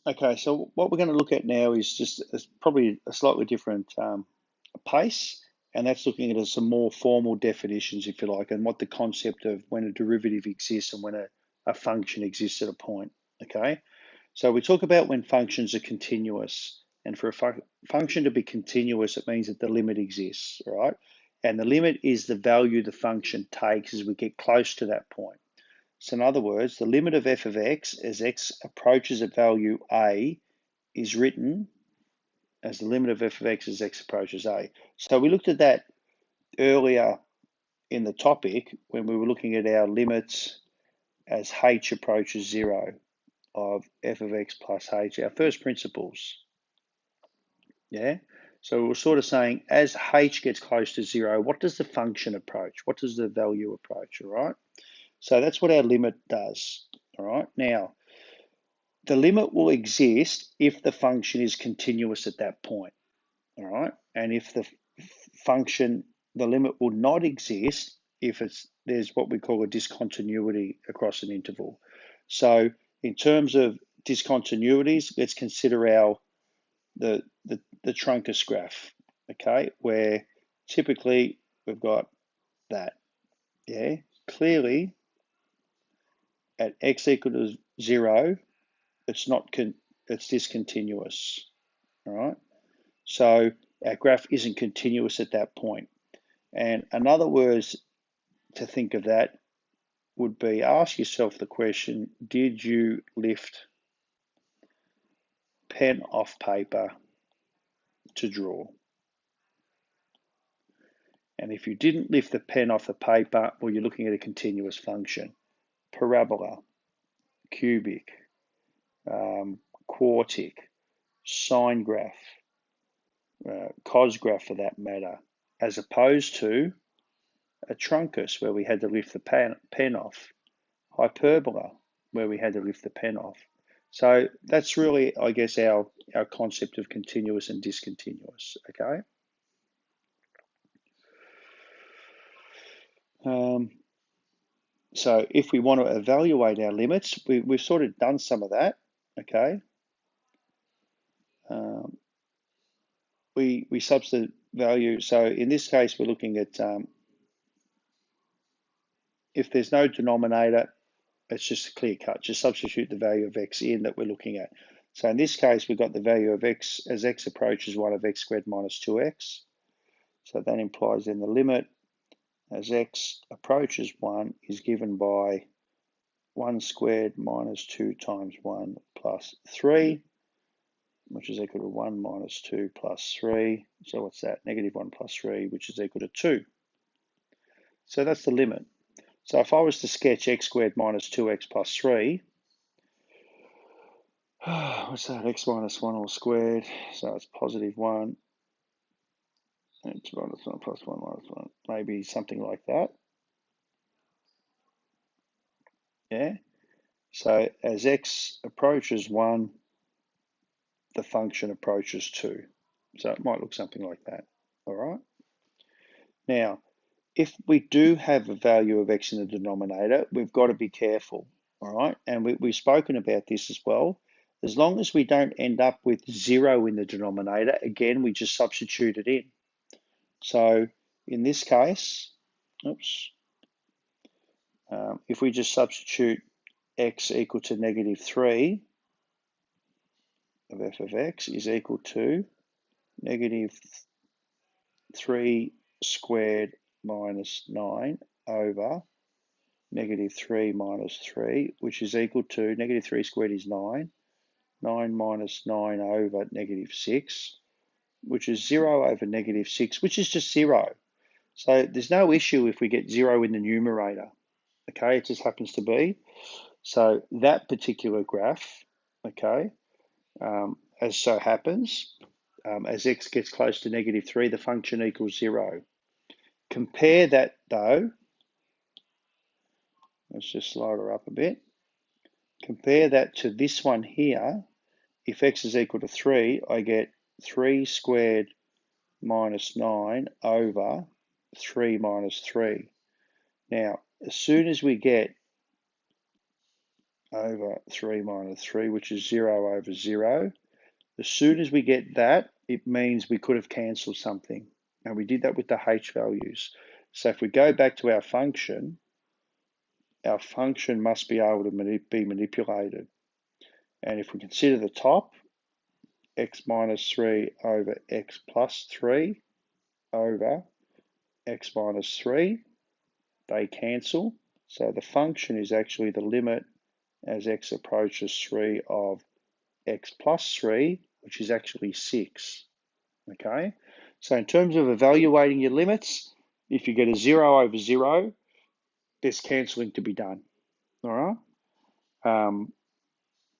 Okay, so what we're going to look at now is probably a slightly different pace, and that's looking at some more formal definitions, if you like, and what the concept of when a derivative exists and when a function exists at a point. Okay, so we talk about when functions are continuous, and for a function to be continuous, it means that the limit exists, right? And the limit is the value the function takes as we get close to that point. So in other words, the limit of f of x as x approaches a value a is written as the limit of f of x as x approaches a. So we looked at that earlier in the topic when we were looking at our limits as h approaches 0 of f of x plus h, our first principles. Yeah. So we're sort of saying as h gets close to 0, what does the function approach? What does the value approach? All right. So that's what our limit does. All right. Now, the limit will exist if the function is continuous at that point. All right. And if the function, the limit will not exist if there's what we call a discontinuity across an interval. So in terms of discontinuities, let's consider the truncus graph, okay, where typically we've got that. Yeah. Clearly at x equal to 0, it's discontinuous. All right. So our graph isn't continuous at that point. And another words to think of that would be ask yourself the question, did you lift pen off paper to draw? And if you didn't lift the pen off the paper, well, you're looking at a continuous function. Parabola, cubic, quartic, sine graph, cos graph for that matter, as opposed to a truncus where we had to lift the pen off, hyperbola where we had to lift the pen off. So that's really, I guess, our concept of continuous and discontinuous, okay? So if we want to evaluate our limits, we've sort of done some of that, okay? We substitute value. So in this case, we're looking at if there's no denominator, it's just clear cut. Just substitute the value of x in that we're looking at. So in this case, we've got the value of x as x approaches 1 of x squared minus 2x. So that implies then the limit as x approaches 1 is given by 1 squared minus 2 times 1 plus 3, which is equal to 1 minus 2 plus 3. So what's that? Negative 1 plus 3, which is equal to 2. So that's the limit. So if I was to sketch x squared minus 2x plus 3, what's that? X minus 1 all squared. So it's positive 1. X minus 1 plus 1 minus 1. Maybe something like that. Yeah. So as x approaches 1, the function approaches 2. So it might look something like that. All right. Now, if we do have a value of x in the denominator, we've got to be careful. All right. And we've spoken about this as well. As long as we don't end up with 0 in the denominator, again, we just substitute it in. So in this case, if we just substitute x equal to negative 3 of f of x is equal to negative 3 squared minus 9 over negative 3 minus 3, which is equal to negative 3 squared is 9, 9 minus 9 over negative 6, which is 0 over negative 6, which is just 0. So there's no issue if we get 0 in the numerator. Okay, it just happens to be. So that particular graph, okay, as so happens, as x gets close to negative 3, the function equals 0. Compare that though, let's just slide her up a bit. Compare that to this one here. If x is equal to 3, I get 3 squared minus 9 over 3 minus 3. Now, as soon as we get over 3 minus 3, which is 0 over 0. As soon as we get that, it means we could have cancelled something. And we did that with the h values. So if we go back to our function must be able to be manipulated. And if we consider the top, x minus 3 over x plus 3 over x minus 3, they cancel. So the function is actually the limit as x approaches 3 of x plus 3, which is actually 6. Okay, so in terms of evaluating your limits, if you get a 0 over 0, there's cancelling to be done. All right.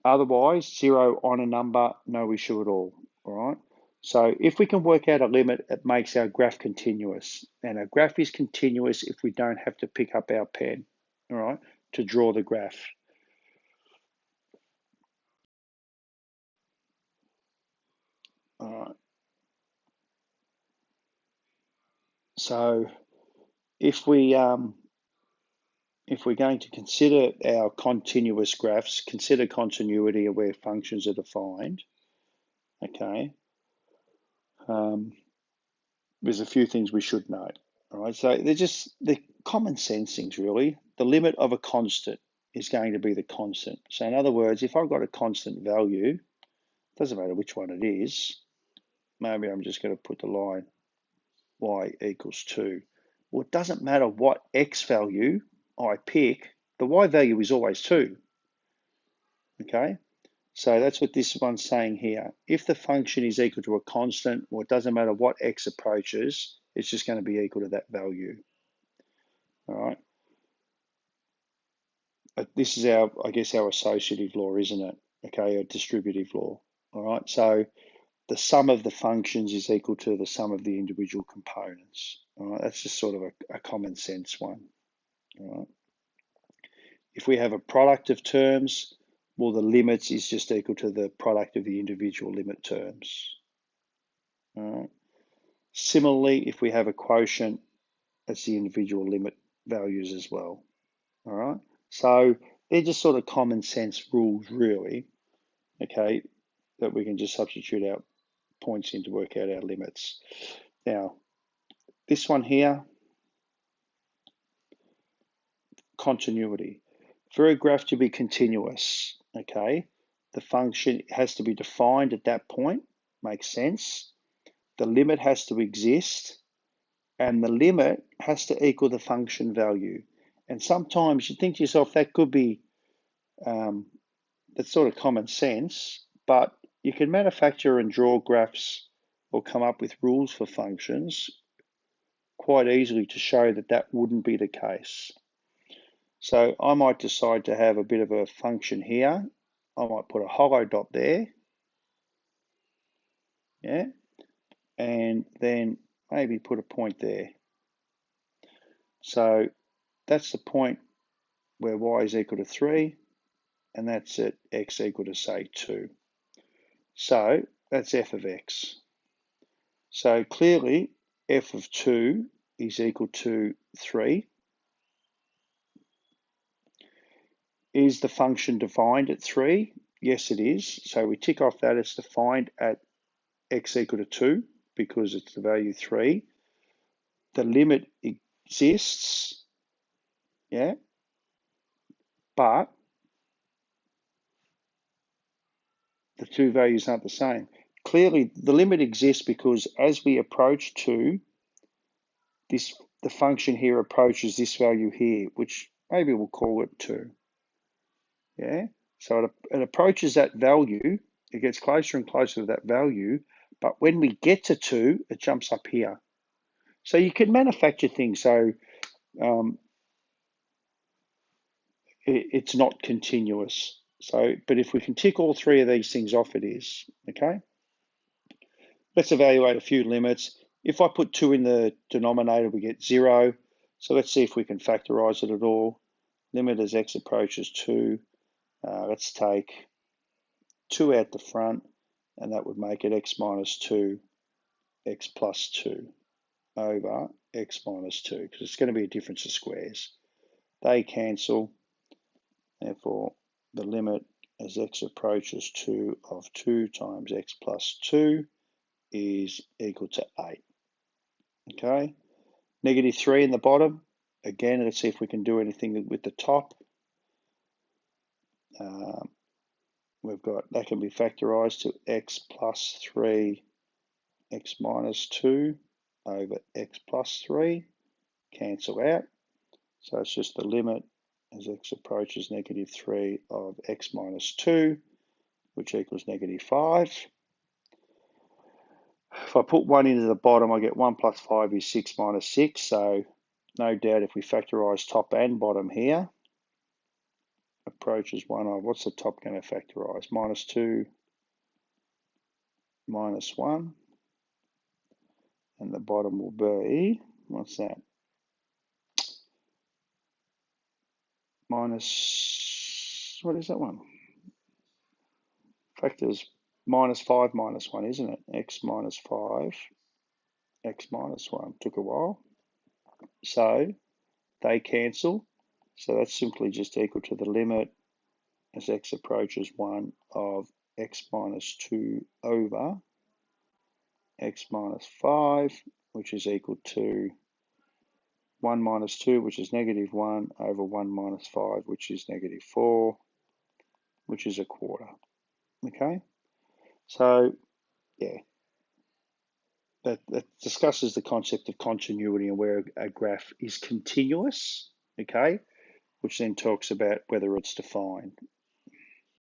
Otherwise, 0 on a number, no issue at all. All right. So if we can work out a limit, it makes our graph continuous. And our graph is continuous if we don't have to pick up our pen, all right, to draw the graph. All right. So if we're going to consider our continuous graphs, consider continuity of where functions are defined. Okay. There's a few things we should note. All right, so they're common sense things, really. The limit of a constant is going to be the constant. So in other words, if I've got a constant value, doesn't matter which one it is, maybe I'm just going to put the line y equals 2. Well, it doesn't matter what x value I pick, the y value is always 2. Okay, so that's what this one's saying here. If the function is equal to a constant, well, it doesn't matter what x approaches, it's just going to be equal to that value. All right. This is I guess our associative law, isn't it? Okay, a distributive law. All right. So the sum of the functions is equal to the sum of the individual components. All right. That's just sort of a common sense one. All right. If we have a product of terms, well, the limits is just equal to the product of the individual limit terms. All right. Similarly, if we have a quotient, that's the individual limit values as well. All right. So they're just sort of common sense rules, really. Okay, that we can just substitute our points in to work out our limits. Now, this one here, continuity. For a graph to be continuous, okay, the function has to be defined at that point, makes sense. The limit has to exist, and the limit has to equal the function value. And sometimes you think to yourself, that could be, that's sort of common sense, but you can manufacture and draw graphs or come up with rules for functions quite easily to show that that wouldn't be the case. So I might decide to have a bit of a function here. I might put a hollow dot there, yeah, and then maybe put a point there. So that's the point where y is equal to 3, and that's at x equal to, say, 2. So that's f of x. So clearly, f of 2 is equal to 3. Is the function defined at 3? Yes, it is. So we tick off that it's defined at x equal to 2 because it's the value 3. The limit exists, yeah, but the two values aren't the same. Clearly, the limit exists because as we approach 2, the function here approaches this value here, which maybe we'll call it 2. Yeah, so it approaches that value, it gets closer and closer to that value, but when we get to 2, it jumps up here. So you can manufacture things so it's not continuous. So, but if we can tick all three of these things off, it is, okay? Let's evaluate a few limits. If I put 2 in the denominator, we get 0. So let's see if we can factorize it at all. Limit as x approaches 2. Let's take 2 out the front, and that would make it x minus 2, x plus 2 over x minus 2, because it's going to be a difference of squares. They cancel, therefore the limit as x approaches 2 of 2 times x plus 2 is equal to 8. Okay, -3 in the bottom. Again, let's see if we can do anything with the top. We've got, that can be factorized to x plus 3, x minus 2 over x plus 3, cancel out. So it's just the limit as x approaches -3 of x minus 2, which equals -5. If I put 1 into the bottom, I get 1 plus 5 is 6 minus 6. So no doubt if we factorize top and bottom here, approaches 1 of, what's the top going to factorize? -2 minus 1. And the bottom will be, what's that? Minus, what is that one? Factors -5 minus 1, isn't it? X minus 5, x minus 1. Took a while. So they cancel. So that's simply just equal to the limit as x approaches 1 of x minus 2 over x minus 5, which is equal to 1 minus 2, which is -1, over 1 minus 5, which is -4, which is a quarter. Okay, so yeah, that discusses the concept of continuity and where a graph is continuous, okay, which then talks about whether it's defined.